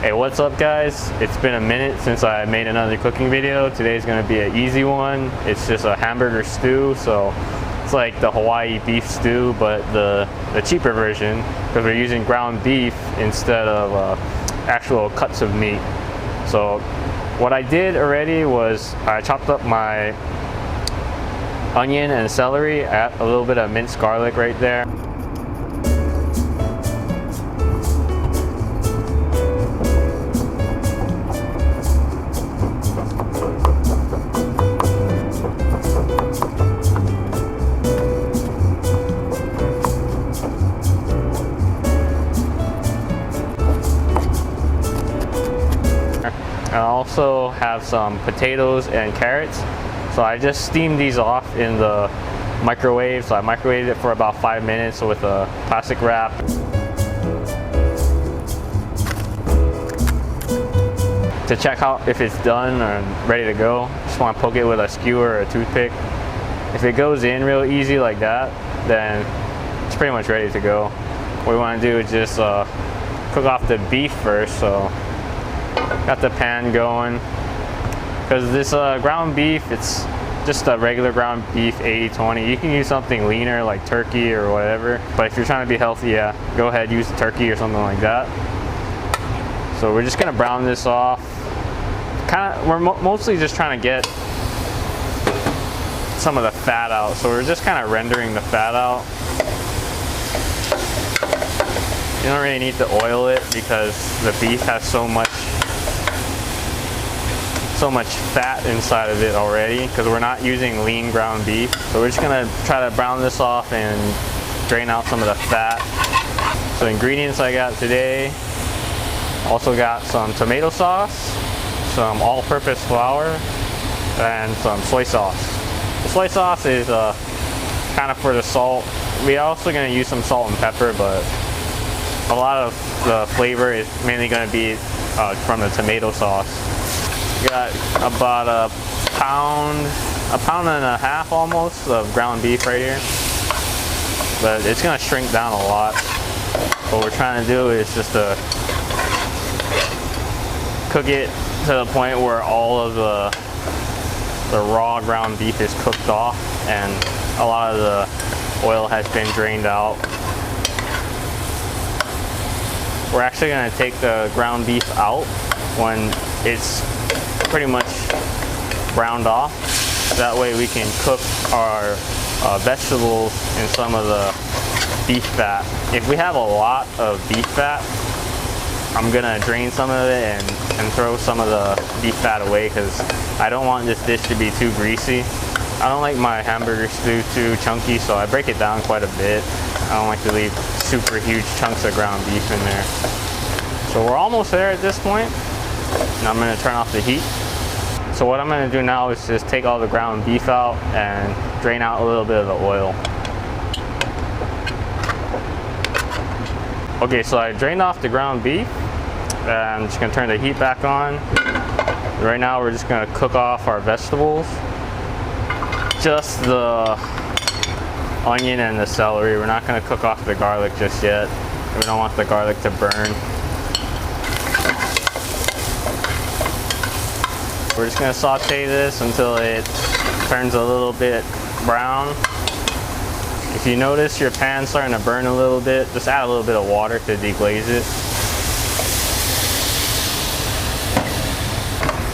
Hey, what's up guys? It's been a minute since I made another cooking video. Today's gonna be an easy one. It's just a hamburger stew, so it's like the Hawaii beef stew, but the cheaper version, because we're using ground beef instead of actual cuts of meat. So what I did already was I chopped up my onion and celery, add a little bit of minced garlic right there. I also have some potatoes and carrots. So I just steamed these off in the microwave. So I microwaved it for about 5 minutes with a plastic wrap. To check out if it's done and ready to go, just want to poke it with a skewer or a toothpick. If it goes in real easy like that, then it's pretty much ready to go. What we want to do is just cook off the beef first. So got the pan going, because this ground beef, it's just a regular ground beef 80-20. You can use something leaner like turkey or whatever, but if you're trying to be healthy, yeah, go ahead, use turkey or something like that. So we're just gonna brown this off. We're mostly just trying to get some of the fat out, so we're just kind of rendering the fat out. You don't really need to oil it because the beef has so much fat inside of it already, because we're not using lean ground beef. So we're just gonna try to brown this off and drain out some of the fat. So ingredients I got today, also got some tomato sauce, some all-purpose flour, and some soy sauce. The soy sauce is kind of for the salt. We're also gonna use some salt and pepper, but a lot of the flavor is mainly gonna be from the tomato sauce. Got about a pound and a half almost of ground beef right here, but it's gonna shrink down a lot. What we're trying to do is just to cook it to the point where all of the raw ground beef is cooked off and a lot of the oil has been drained out. We're actually gonna take the ground beef out when it's pretty much browned off. That way we can cook our vegetables in some of the beef fat. If we have a lot of beef fat, I'm gonna drain some of it and throw some of the beef fat away, because I don't want this dish to be too greasy. I don't like my hamburger stew too chunky, so I break it down quite a bit. I don't like to leave super huge chunks of ground beef in there. So we're almost there at this point. Now I'm going to turn off the heat. So what I'm going to do now is just take all the ground beef out and drain out a little bit of the oil. Okay, so I drained off the ground beef, and I'm just going to turn the heat back on. Right now we're just going to cook off our vegetables. Just the onion and the celery. We're not going to cook off the garlic just yet. We don't want the garlic to burn. We're just going to saute this until it turns a little bit brown. If you notice your pan starting to burn a little bit, just add a little bit of water to deglaze it.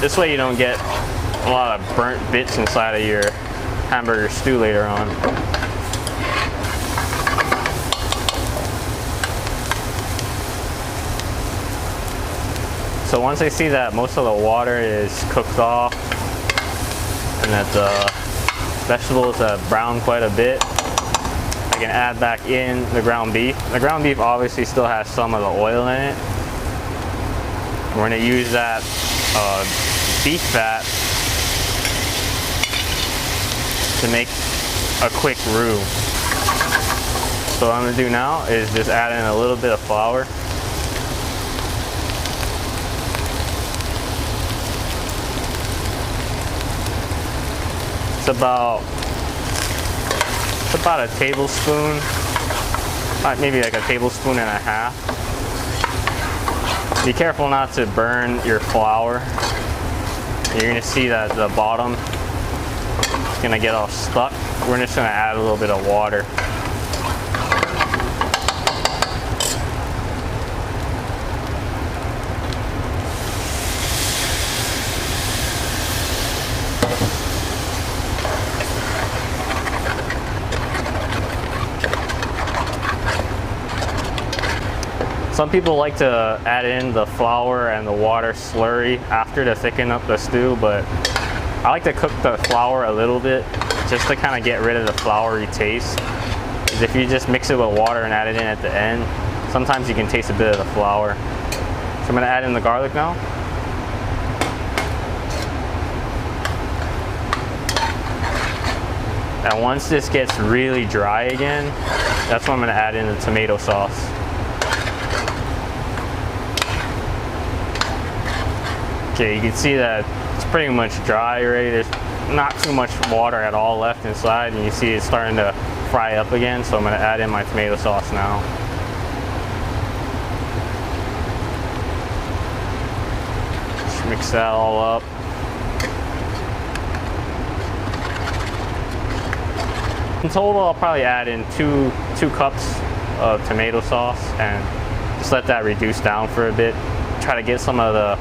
This way you don't get a lot of burnt bits inside of your hamburger stew later on. So once I see that most of the water is cooked off and that the vegetables have browned quite a bit, I can add back in the ground beef. The ground beef obviously still has some of the oil in it. We're going to use that beef fat to make a quick roux. So what I'm going to do now is just add in a little bit of flour. It's about a tablespoon, maybe like a tablespoon and a half. Be careful not to burn your flour. You're gonna see that the bottom is gonna get all stuck. We're just gonna add a little bit of water. Some people like to add in the flour and the water slurry after to thicken up the stew, but I like to cook the flour a little bit just to kind of get rid of the floury taste. Because if you just mix it with water and add it in at the end, sometimes you can taste a bit of the flour. So I'm going to add in the garlic now. And once this gets really dry again, that's when I'm going to add in the tomato sauce. Okay, you can see that it's pretty much dry already. There's not too much water at all left inside, and you see it's starting to fry up again, so I'm going to add in my tomato sauce now. Just mix that all up. In total, I'll probably add in two cups of tomato sauce and just let that reduce down for a bit. Try to get some of the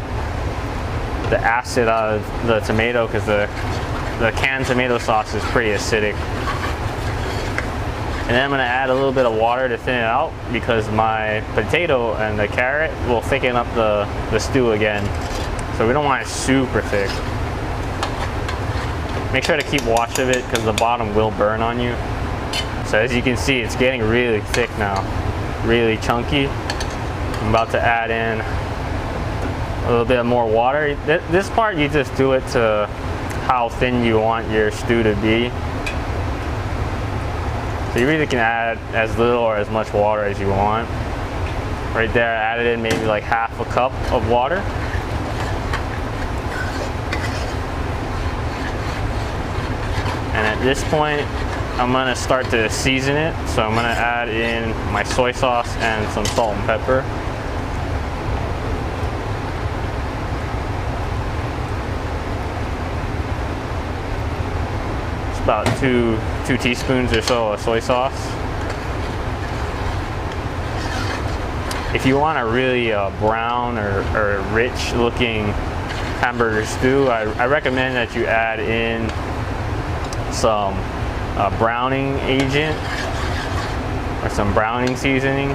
acid out of the tomato, because the canned tomato sauce is pretty acidic. And then I'm going to add a little bit of water to thin it out, because my potato and the carrot will thicken up the stew again. So we don't want it super thick. Make sure to keep watch of it, because the bottom will burn on you. So as you can see, it's getting really thick now, really chunky. I'm about to add in a little bit more water. This part, you just do it to how thin you want your stew to be. So you really can add as little or as much water as you want. Right there, I added in maybe like half a cup of water. And at this point, I'm gonna start to season it. So I'm gonna add in my soy sauce and some salt and pepper. About two teaspoons or so of soy sauce. If you want a really brown or rich looking Hamburger stew, I recommend that you add in some browning agent or some browning seasoning.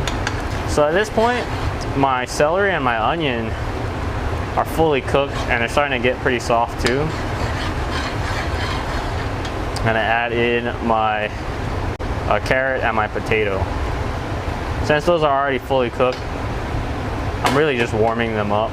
So at this point, my celery and my onion are fully cooked and they're starting to get pretty soft too. I'm going to add in my carrot and my potato. Since those are already fully cooked, I'm really just warming them up.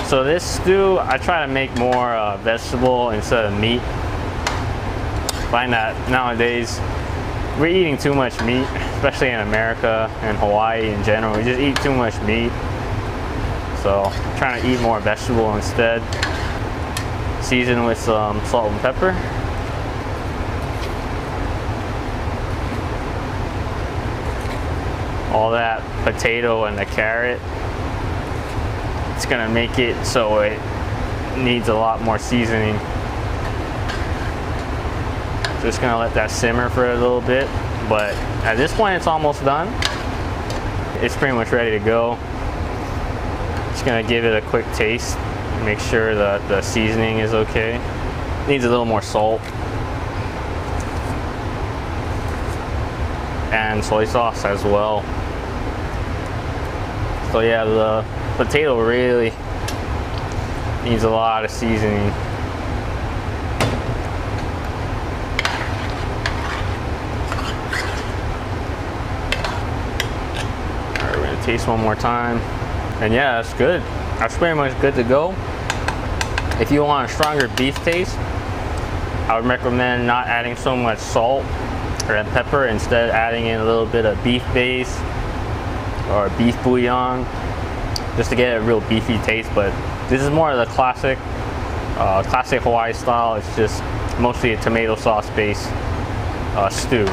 So this stew, I try to make more vegetable instead of meat. I find that nowadays we're eating too much meat, especially in America and Hawaii in general. We just eat too much meat. So I'm trying to eat more vegetable instead. Season with some salt and pepper. All that potato and the carrot, it's gonna make it so it needs a lot more seasoning. Just gonna let that simmer for a little bit, but at this point it's almost done. It's pretty much ready to go. Just gonna give it a quick taste, make sure that the seasoning is okay. Needs a little more salt and soy sauce as well. So yeah, the potato really needs a lot of seasoning. Alright, we're gonna taste one more time. And yeah, that's good. That's pretty much good to go. If you want a stronger beef taste, I would recommend not adding so much salt or pepper, instead adding in a little bit of beef base or beef bouillon, just to get a real beefy taste. But this is more of the classic Hawaii style. It's just mostly a tomato sauce base. stew.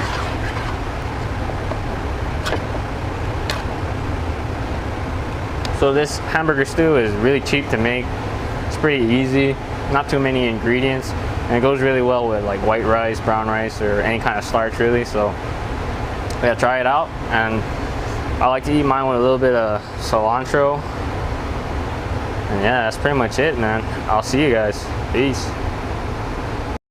So this hamburger stew is really cheap to make. It's pretty easy, not too many ingredients, and it goes really well with like white rice, brown rice, or any kind of starch really. So yeah, try it out. And I like to eat mine with a little bit of cilantro. And yeah, that's pretty much it, man. I'll see you guys. Peace.